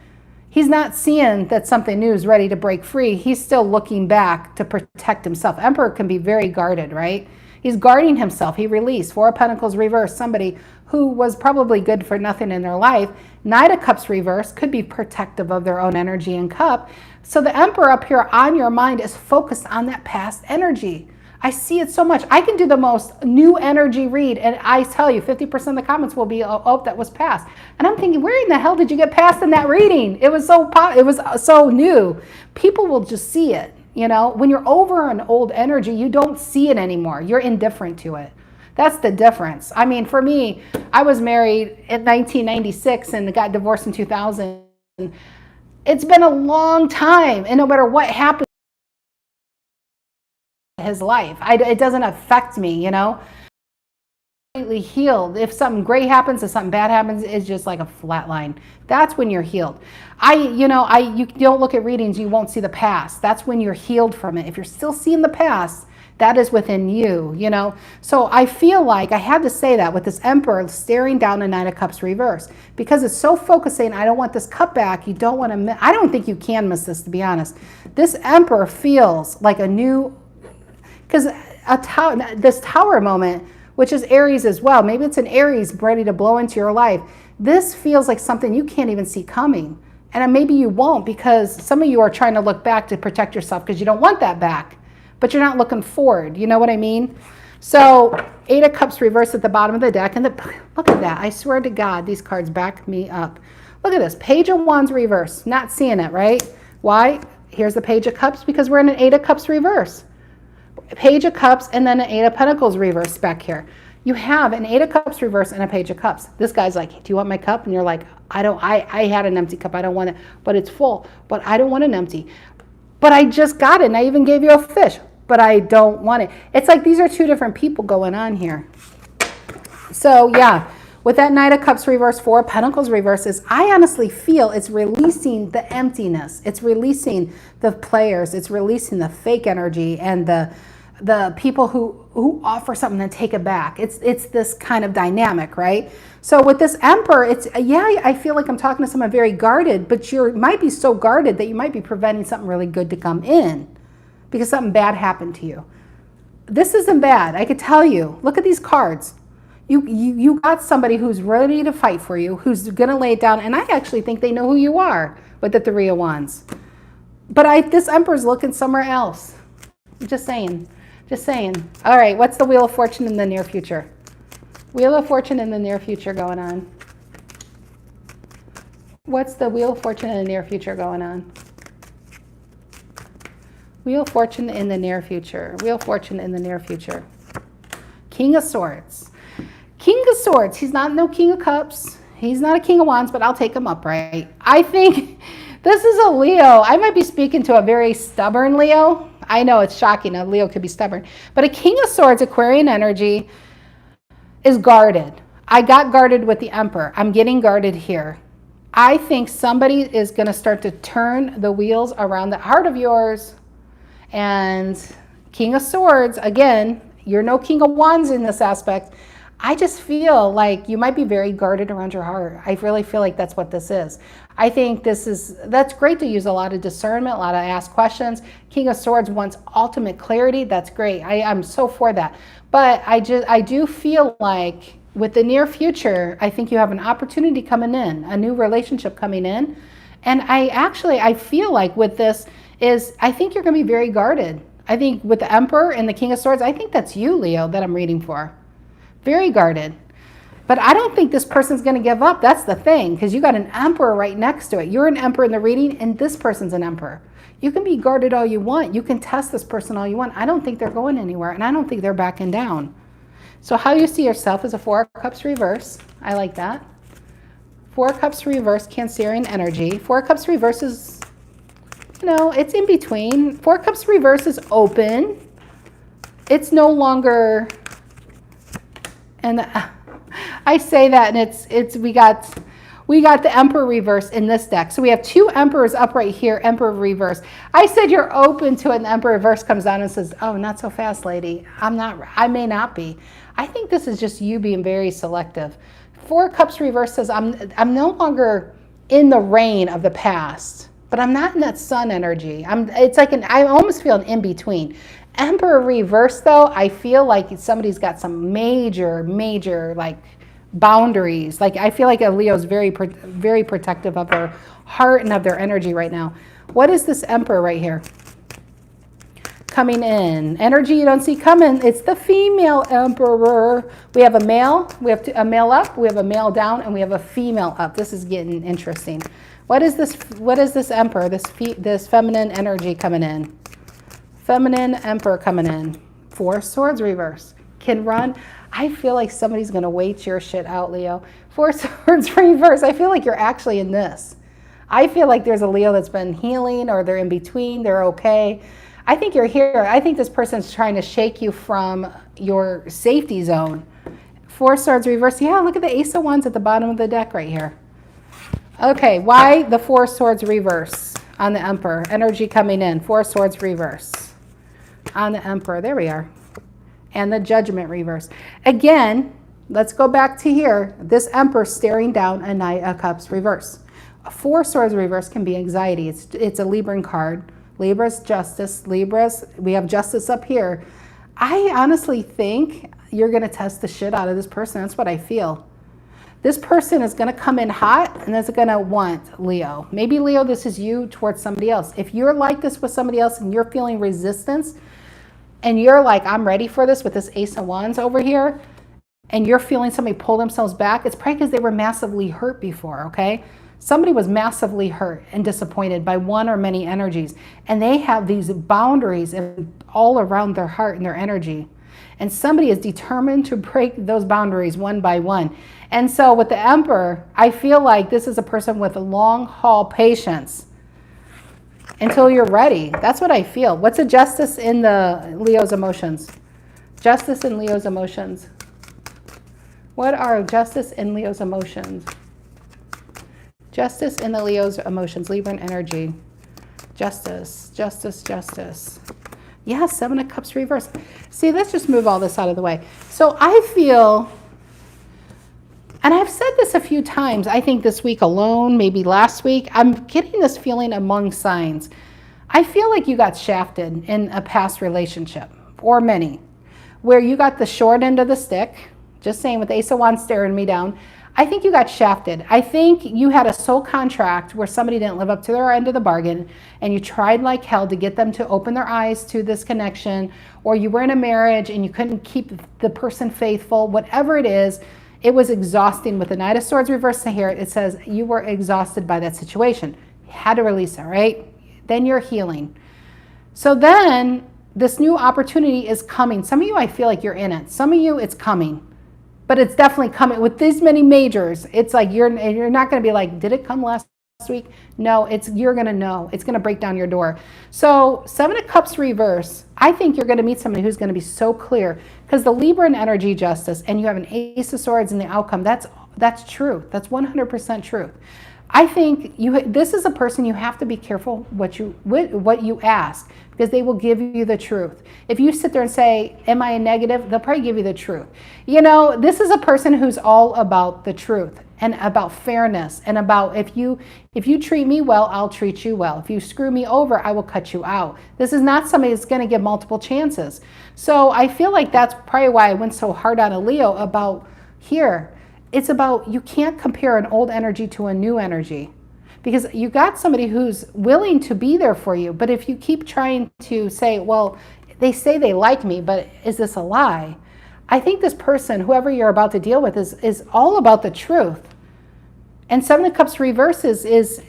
He's not seeing that something new is ready to break free. He's still looking back to protect himself. Emperor can be very guarded, right? He's guarding himself. He released. Four of Pentacles reverse, somebody who was probably good for nothing in their life. Knight of Cups reverse could be protective of their own energy and cup. So the Emperor up here on your mind is focused on that past energy. I see it so much. I can do the most new energy read, and I tell you, 50% of the comments will be, oh, that was past. And I'm thinking, where in the hell did you get past in that reading? It was so new. People will just see it. You know, when you're over an old energy, you don't see it anymore. You're indifferent to it. That's the difference. I mean, for me, I was married in 1996 and got divorced in 2000. It's been a long time, and no matter what happens in his life, it doesn't affect me, you know. healed. If something great happens, if something bad happens, it's just like a flat line. That's when you're healed. You don't look at readings, you won't see the past. That's when you're healed from it. If you're still seeing the past, that is within you, So I feel like I had to say that with this Emperor staring down a Knight of Cups reverse, because it's so focusing. I don't want this cup back. You don't want to, I don't think you can miss this, to be honest. This Emperor feels like a new, because this Tower moment, which is Aries as well. Maybe it's an Aries ready to blow into your life. This feels like something you can't even see coming. And maybe you won't, because some of you are trying to look back to protect yourself because you don't want that back, but you're not looking forward. You know what I mean? So 8 of Cups reversed at the bottom of the deck. And look at that. I swear to God, these cards back me up. Look at this. Page of Wands reverse. Not seeing it, right? Why? Here's the Page of Cups, because we're in an 8 of Cups reverse. Page of Cups and then an 8 of Pentacles reverse back here. You have an 8 of Cups reverse and a Page of Cups. This guy's like, do you want my cup? And you're like, I had an empty cup. I don't want it, but it's full. But I don't want an empty. But I just got it and I even gave you a fish, but I don't want it. It's like these are two different people going on here. So yeah, with that Knight of Cups reverse, 4 of Pentacles reverses, I honestly feel it's releasing the emptiness. It's releasing the players. It's releasing the fake energy and the people who offer something and take it back. It's this kind of dynamic, right? So with this Emperor, I feel like I'm talking to someone very guarded, but you might be so guarded that you might be preventing something really good to come in because something bad happened to you. This isn't bad. I could tell you. Look at these cards. You got somebody who's ready to fight for you, who's going to lay it down, and I actually think they know who you are with the 3 of Wands. But this Emperor's looking somewhere else. Just saying. Just saying. All right, what's the Wheel of Fortune in the near future? Wheel of Fortune in the near future going on. What's the Wheel of Fortune in the near future going on? Wheel of Fortune in the near future. Wheel of Fortune in the near future. King of Swords. King of Swords. He's not no King of Cups. He's not a King of Wands, but I'll take him up, right? I think this is a Leo. I might be speaking to a very stubborn Leo. I know it's shocking. A Leo could be stubborn. But a King of Swords, Aquarian energy, is guarded. I got guarded with the Emperor. I'm getting guarded here. I think somebody is going to start to turn the wheels around the heart of yours. And King of Swords, again, you're no King of Wands in this aspect. I just feel like you might be very guarded around your heart. I really feel like that's what this is. I think that's great to use a lot of discernment, a lot of ask questions. King of Swords wants ultimate clarity. That's great. I'm so for that. But I do feel like with the near future, I think you have an opportunity coming in, a new relationship coming in. And I feel like with this I think you're going to be very guarded. I think with the Emperor and the King of Swords, I think that's you, Leo, that I'm reading for. Very guarded. But I don't think this person's going to give up. That's the thing, because you got an Emperor right next to it. You're an Emperor in the reading, and this person's an Emperor. You can be guarded all you want. You can test this person all you want. I don't think they're going anywhere, and I don't think they're backing down. So how you see yourself is a 4 of Cups reverse. I like that. 4 of Cups reverse, Cancerian energy. 4 of Cups reverse is, it's in between. 4 of Cups reverse is open. It's no longer... And I say that, and we got the Emperor reverse in this deck. So we have 2 Emperors up right here, Emperor reverse. I said you're open to it, and the Emperor reverse comes down and says, oh, not so fast, lady. I may not be. I think this is just you being very selective. 4 Cups reverse says, I'm no longer in the reign of the past, but I'm not in that sun energy. I almost feel an in-between. Emperor reverse, though, I feel like somebody's got some major, like, boundaries. Like, I feel like a Leo's very protective of their heart and of their energy right now. What is this Emperor right here? Coming in. Energy you don't see coming. It's the female Emperor. We have a male. We have a male up. We have a male down. And we have a female up. This is getting interesting. What is this Emperor, this feminine energy coming in? Feminine Emperor coming in. 4 Swords reverse. Can run. I feel like somebody's going to wait your shit out, Leo. 4 Swords reverse. I feel like you're actually in this. I feel like there's a Leo that's been healing, or they're in between. They're okay. I think you're here. I think this person's trying to shake you from your safety zone. Four Swords reverse. Yeah, look at the Ace of Wands at the bottom of the deck right here. Okay, why the Four Swords reverse on the Emperor? Energy coming in. Four Swords reverse on the Emperor. There we are. And the Judgment reverse. Again, let's go back to here. This Emperor staring down a Knight of Cups reverse. A Four Swords reverse can be anxiety. It's a Libran card. Libra's justice. Libra's, we have justice up here. I honestly think you're going to test the shit out of this person. That's what I feel. This person is going to come in hot and is going to want Leo. Maybe, Leo, this is you towards somebody else. If you're like this with somebody else and you're feeling resistance and you're like, I'm ready for this with this Ace of Wands over here, and you're feeling somebody pull themselves back, it's probably because they were massively hurt before, okay? Somebody was massively hurt and disappointed by one or many energies, and they have these boundaries all around their heart and their energy. And somebody is determined to break those boundaries one by one. And so with the Emperor, I feel like this is a person with a long haul patience until you're ready. That's what I feel. What's a justice in the Leo's emotions? Justice in Leo's emotions. What are justice in Leo's emotions? Justice in the Leo's emotions. Libran energy. Justice, justice, justice. Yeah, Seven of Cups reverse. See, let's just move all this out of the way. So I feel, and I've said this a few times, I think this week alone, maybe last week, I'm getting this feeling among signs. I feel like you got shafted in a past relationship, or many, where you got the short end of the stick, just saying with Ace of Wands staring me down. I think you got shafted. I think you had a soul contract where somebody didn't live up to their end of the bargain, and you tried like hell to get them to open their eyes to this connection, or you were in a marriage and you couldn't keep the person faithful. Whatever it is, it was exhausting. With the Knight of Swords reversed here, it says you were exhausted by that situation. You had to release it, right? Then you're healing. So then this new opportunity is coming. Some of you, I feel like you're in it. Some of you, it's coming. But it's definitely coming. With these many majors, it's like you're not going to be like, did it come last week? No, you're going to know. It's going to break down your door. So Seven of Cups reverse, I think you're going to meet somebody who's going to be so clear, because the Libran energy justice, and you have an Ace of Swords in the outcome, that's truth. That's 100% truth. I think this is a person you have to be careful what you ask, because they will give you the truth. If you sit there and say, am I a negative? They'll probably give you the truth. You know, this is a person who's all about the truth and about fairness, and about if you treat me well, I'll treat you well. If you screw me over, I will cut you out. This is not somebody that's going to give multiple chances. So I feel like that's probably why I went so hard on a Leo about here. It's about, you can't compare an old energy to a new energy, because you got somebody who's willing to be there for you. But if you keep trying to say, well, they say they like me, but is this a lie? I think this person, whoever you're about to deal with, is all about the truth. And Seven of Cups reverses is,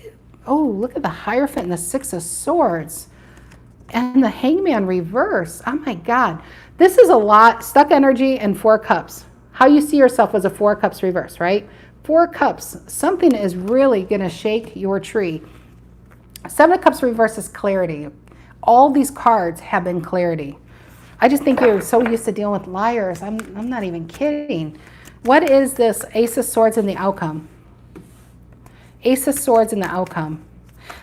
oh, look at the Hierophant and the Six of Swords. And the Hangman reverse. Oh my God. This is a lot. Stuck energy and Four Cups. How you see yourself was a Four Cups reverse, right? Four Cups. Something is really going to shake your tree. Seven of Cups reverse is clarity. All these cards have been clarity. I just think you're so used to dealing with liars. I'm not even kidding. What is this Ace of Swords in the outcome? Ace of Swords in the outcome.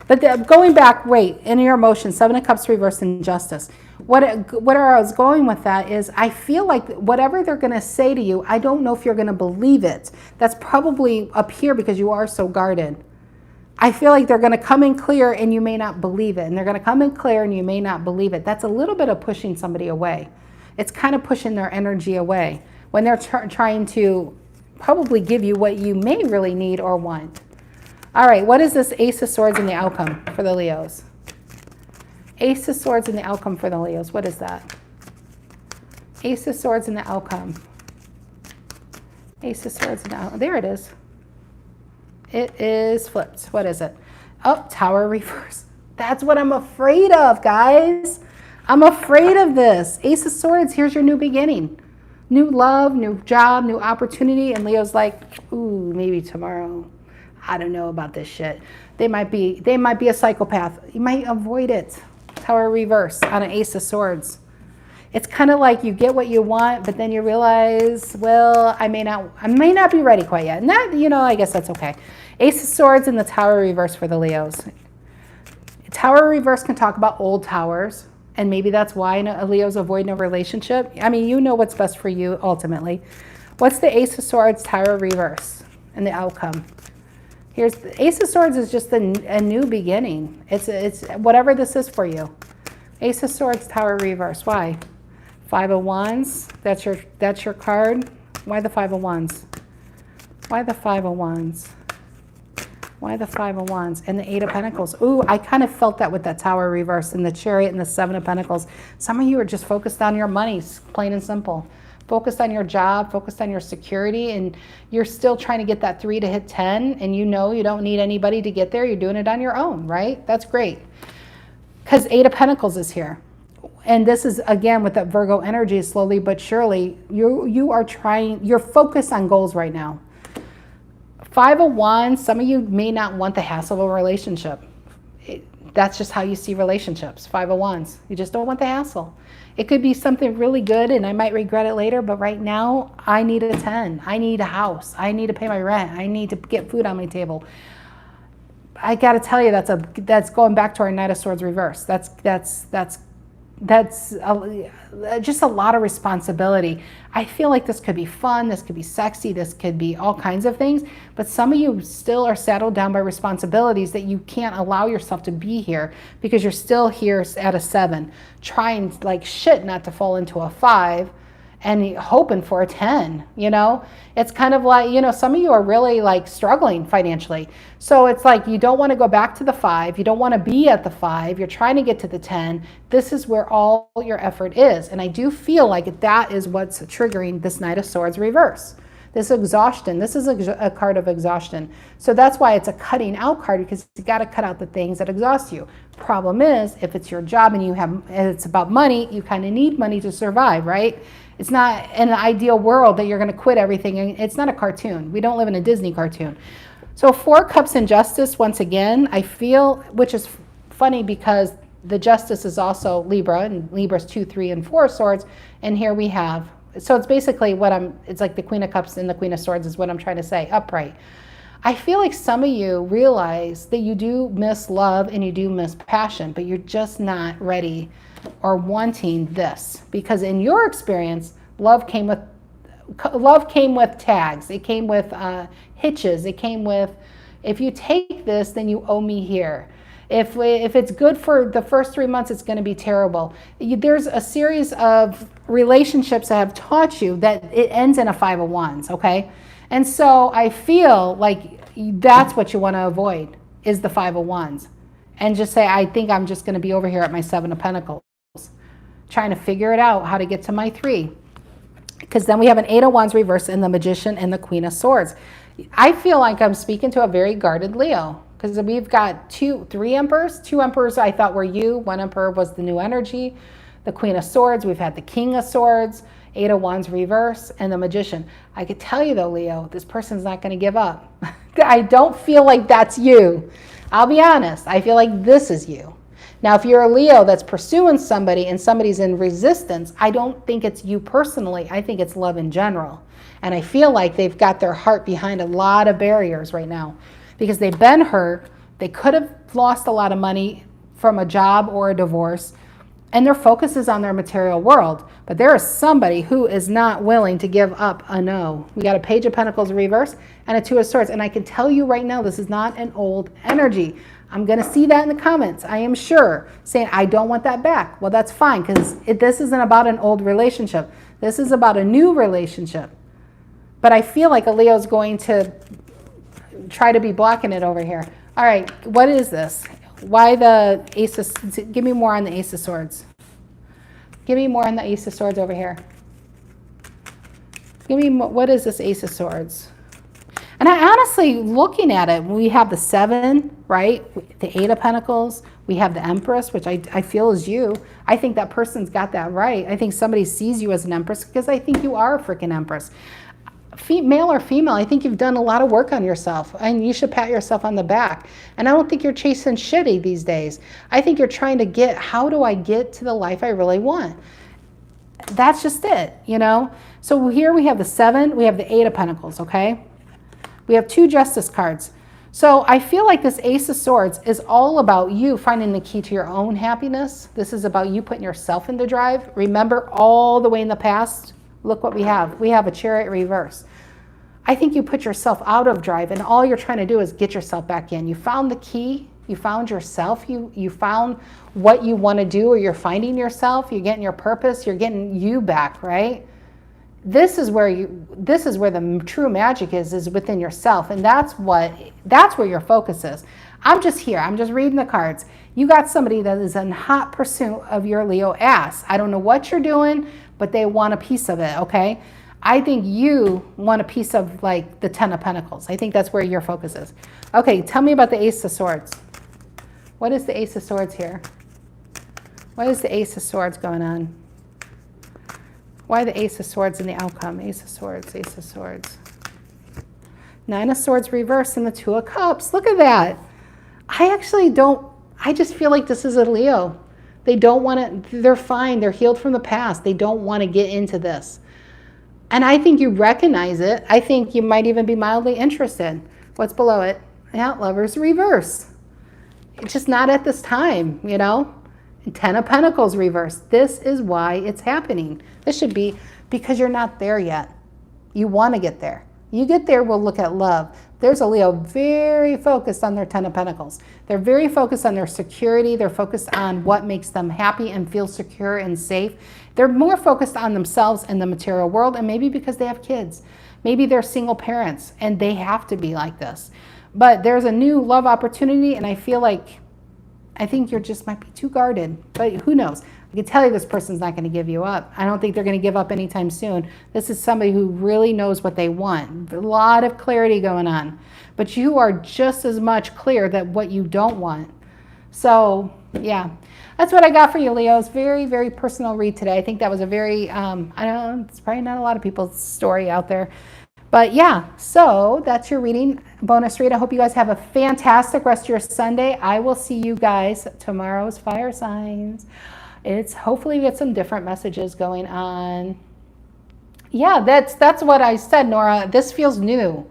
But going back, wait, in your emotions, Seven of Cups reverse and Justice. What I was going with that is, I feel like whatever they're going to say to you, I don't know if you're going to believe it. That's probably up here because you are so guarded. I feel like they're going to come in clear and you may not believe it. And they're going to come in clear and you may not believe it. That's a little bit of pushing somebody away. It's kind of pushing their energy away when they're trying to probably give you what you may really need or want. All right, what is this Ace of Swords in the outcome for the Leos? Ace of Swords in the outcome for the Leos. What is that? Ace of Swords in the outcome. Ace of Swords in the outcome. There it is. It is flipped. What is it? Oh, Tower reverse. That's what I'm afraid of, guys. I'm afraid of this. Ace of Swords, here's your new beginning. New love, new job, new opportunity. And Leo's like, ooh, maybe tomorrow. I don't know about this shit. They might be a psychopath. You might avoid it. Tower reverse on an Ace of Swords. It's kind of like you get what you want, but then you realize, well, I may not be ready quite yet. And that, I guess that's okay. Ace of Swords and the Tower reverse for the Leos. Tower reverse can talk about old towers, and maybe that's why a Leo's avoiding a relationship. I mean, you know what's best for you ultimately. What's the Ace of Swords, Tower reverse, and the outcome? Here's the Ace of Swords is just a new beginning. It's whatever this is for you. Ace of Swords, Tower reverse. Why? Five of Wands. That's your card. Why the Five of Wands? Why the Five of Wands? Why the Five of Wands? And the Eight of Pentacles. Ooh, I kind of felt that with that Tower reverse and the Chariot and the Seven of Pentacles. Some of you are just focused on your money, plain and simple. Focused on your job, focused on your security, and you're still trying to get that 3 to hit 10, and you don't need anybody to get there. You're doing it on your own, right? That's great. Because Eight of Pentacles is here. And this is, again, with that Virgo energy, slowly but surely, you're focused on goals right now. Five of Wands, some of you may not want the hassle of a relationship. That's just how you see relationships. Five of Wands. You just don't want the hassle. It could be something really good and I might regret it later, but right now I need a 10. I need a house. I need to pay my rent. I need to get food on my table. I got to tell you, that's going back to our Knight of Swords reverse. That's just a lot of responsibility. I feel like this could be fun, this could be sexy, this could be all kinds of things, but some of you still are saddled down by responsibilities that you can't allow yourself to be here because you're still here at a 7, trying like shit not to fall into a 5 and hoping for a 10, It's kind of like, some of you are really like struggling financially. So it's like you don't want to go back to the 5. You don't want to be at the 5. You're trying to get to the 10. This is where all your effort is. And I do feel like that is what's triggering this Knight of Swords reverse. This exhaustion. This is a card of exhaustion. So that's why it's a cutting out card, because you got to cut out the things that exhaust you. Problem is, if it's your job and it's about money, you kind of need money to survive, right? It's not in an ideal world that you're going to quit everything. It's not a cartoon. We don't live in a Disney cartoon. So 4 Cups in Justice, once again, I feel, which is funny because the Justice is also Libra, and Libra's 2, 3, and 4 swords. And here we have, so it's basically it's like the Queen of Cups and the Queen of Swords is what I'm trying to say, upright. I feel like some of you realize that you do miss love and you do miss passion, but you're just not ready or wanting this, because in your experience, love came with tags. It came with hitches. It came with, if you take this, then you owe me here. If it's good for the first 3 months, it's going to be terrible. There's a series of relationships that have taught you that it ends in a 5 of Wands, okay? And so I feel like that's what you want to avoid, is the 5 of Wands. And just say, I think I'm just going to be over here at my 7 of Pentacles, trying to figure it out, how to get to my 3. Because then we have an 8 of Wands reverse and the Magician and the Queen of Swords. I feel like I'm speaking to a very guarded Leo, because we've got 3 emperors. 2 emperors I thought were you. 1 emperor was the new energy. The Queen of Swords. We've had the King of Swords, 8 of Wands reverse, and the Magician. I could tell you though, Leo, this person's not going to give up. I don't feel like that's you. I'll be honest. I feel like this is you. Now, if you're a Leo that's pursuing somebody and somebody's in resistance, I don't think it's you personally. I think it's love in general. And I feel like they've got their heart behind a lot of barriers right now because they've been hurt. They could have lost a lot of money from a job or a divorce, and their focus is on their material world. But there is somebody who is not willing to give up a no. We got a Page of Pentacles reverse and a 2 of Swords. And I can tell you right now, this is not an old energy. I'm going to see that in the comments, I am sure, saying, I don't want that back. Well, that's fine, because this isn't about an old relationship. This is about a new relationship. But I feel like a Leo's going to try to be blocking it over here. All right, what is this? Why the Ace of... Give me more on the Ace of Swords. Give me more on the Ace of Swords over here. Give me more, what is this Ace of Swords? And I honestly, looking at it, we have the 7, right? The 8 of Pentacles. We have the Empress, which I feel is you. I think that person's got that right. I think somebody sees you as an Empress because I think you are a freaking Empress. Male or female, I think you've done a lot of work on yourself, and you should pat yourself on the back. And I don't think you're chasing shitty these days. I think you're trying to how do I get to the life I really want? that's just it, you know? So here we have the 7, we have the 8 of Pentacles, okay? We have 2 Justice cards. So I feel like this Ace of Swords is all about you finding the key to your own happiness. This is about you putting yourself into drive. Remember, all the way in the past, look what we have. We have a Chariot reverse. I think you put yourself out of drive, and all you're trying to do is get yourself back in. You found the key. You found yourself. You found what you want to do, or you're finding yourself. You're getting your purpose. You're getting you back, right? This is where the true magic is within yourself, and that's where your focus is. I'm just here. I'm just reading the cards. You got somebody that is in hot pursuit of your Leo ass. I don't know what you're doing, but they want a piece of it, okay? I think you want a piece of like the 10 of Pentacles. I think that's where your focus is. Okay, tell me about the Ace of Swords. What is the Ace of Swords here? What is the Ace of Swords going on? Why the Ace of Swords in the outcome? Ace of Swords, Ace of Swords. 9 of Swords reversed and the 2 of Cups. Look at that. I just feel like this is a Leo. They don't want to, they're fine. They're healed from the past. They don't want to get into this. And I think you recognize it. I think you might even be mildly interested. What's below it? Yeah, Lovers reverse. It's just not at this time, you know? 10 of Pentacles reversed. This is why it's happening. This should be because you're not there yet. You want to get there. You get there, we'll look at love. There's a Leo very focused on their 10 of Pentacles. They're very focused on their security. They're focused on what makes them happy and feel secure and safe. They're more focused on themselves and the material world, and maybe because they have kids. Maybe they're single parents and they have to be like this. But there's a new love opportunity, and I think you just might be too guarded, but who knows? I can tell you this person's not going to give you up. I don't think they're going to give up anytime soon. This is somebody who really knows what they want. A lot of clarity going on, but you are just as much clear that what you don't want. So yeah, that's what I got for you, Leos. Very, very personal read today. I think that was a very, I don't know, it's probably not a lot of people's story out there. But yeah, so that's your reading, bonus read. I hope you guys have a fantastic rest of your Sunday. I will see you guys tomorrow's fire signs. It's hopefully we get some different messages going on. Yeah, that's what I said, Nora. This feels new.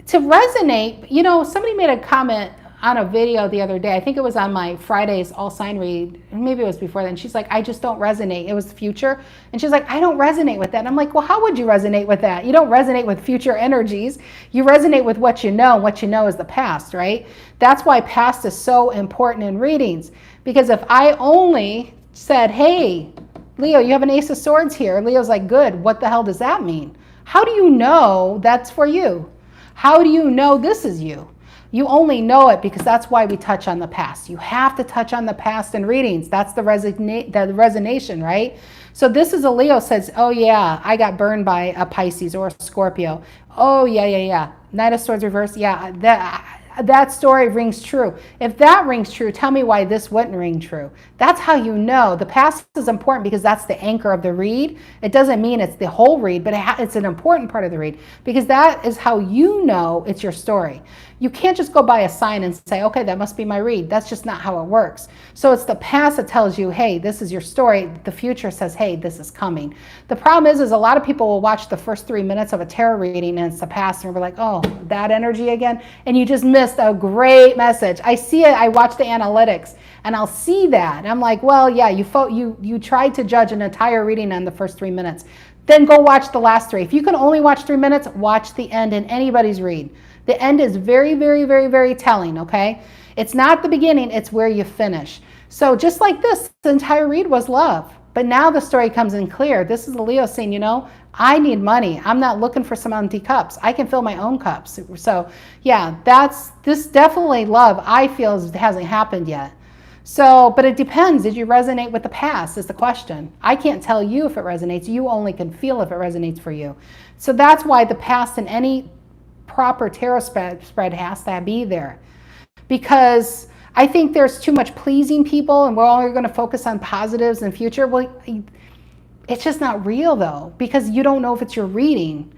To resonate, you know, somebody made a comment on a video the other day. I think it was on my Friday's all sign read. Maybe it was before then. She's like, I just don't resonate. It was the future. And she's like, I don't resonate with that. And I'm like, well, how would you resonate with that? You don't resonate with future energies. You resonate with what you know. What you know is the past, right? That's why past is so important in readings. Because if I only said, hey, Leo, you have an Ace of Swords here. Leo's like, good. What the hell does that mean? How do you know that's for you? How do you know this is you? You only know it because that's why we touch on the past. You have to touch on the past in readings. That's the resonation, right? So this is a Leo says, oh yeah, I got burned by a Pisces or a Scorpio. Oh yeah. Knight of Swords reverse. Yeah, that story rings true. If that rings true, tell me why this wouldn't ring true. That's how you know. The past is important because that's the anchor of the read. It doesn't mean it's the whole read, but it's an important part of the read because that is how you know it's your story. You can't just go by a sign and say, okay, that must be my read. That's just not how it works. So it's the past that tells you, hey, this is your story. The future says, hey, this is coming. The problem is a lot of people will watch the first 3 minutes of a tarot reading and it's the past and we're like, oh, that energy again. And you just missed a great message. I see it. I watch the analytics and I'll see that. And I'm like, well, yeah, you tried to judge an entire reading on the first 3 minutes. Then go watch the last 3. If you can only watch 3 minutes, watch the end in anybody's read. The end is very, very, very, very telling, okay? It's not the beginning, it's where you finish. So just like this, the entire read was love. But now the story comes in clear. This is a Leo saying, you know, I need money. I'm not looking for some empty cups. I can fill my own cups. So yeah, this definitely love, I feel, hasn't happened yet. So, but it depends. Did you resonate with the past is the question. I can't tell you if it resonates. You only can feel if it resonates for you. So that's why the past in any proper tarot spread has to be there. Because I think there's too much pleasing people and we're only going to focus on positives and future. Well, it's just not real though, because you don't know if it's your reading.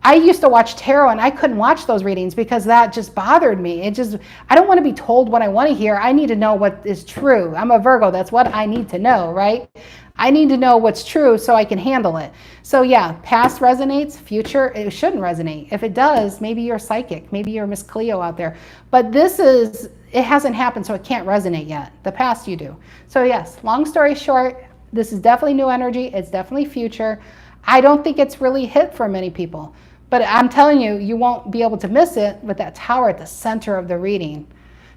I used to watch tarot and I couldn't watch those readings because that just bothered me. I don't want to be told what I want to hear. I need to know what is true. I'm a Virgo. That's what I need to know, right? I need to know what's true so I can handle it. So yeah, past resonates, future, it shouldn't resonate. If it does, maybe you're psychic, maybe you're Miss Cleo out there. But it hasn't happened, so it can't resonate yet. The past you do. So yes, long story short, this is definitely new energy. It's definitely future. I don't think it's really hit for many people. But I'm telling you, you won't be able to miss it with that tower at the center of the reading.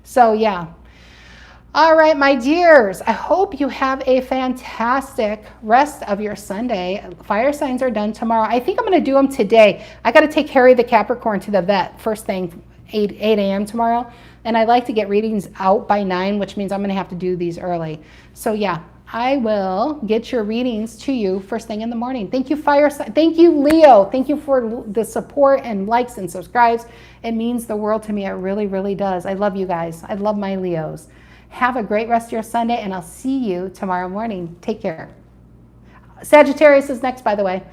So yeah. All right, my dears, I hope you have a fantastic rest of your Sunday. Fire signs are done tomorrow. I think I'm going to do them today. I got to take Harry the Capricorn to the vet first thing, 8 a.m. tomorrow. And I like to get readings out by 9, which means I'm going to have to do these early. So yeah, I will get your readings to you first thing in the morning. Thank you, fire sign. Thank you, Leo. Thank you for the support and likes and subscribes. It means the world to me. It really, really does. I love you guys. I love my Leos. Have a great rest of your Sunday, and I'll see you tomorrow morning. Take care. Sagittarius is next, by the way.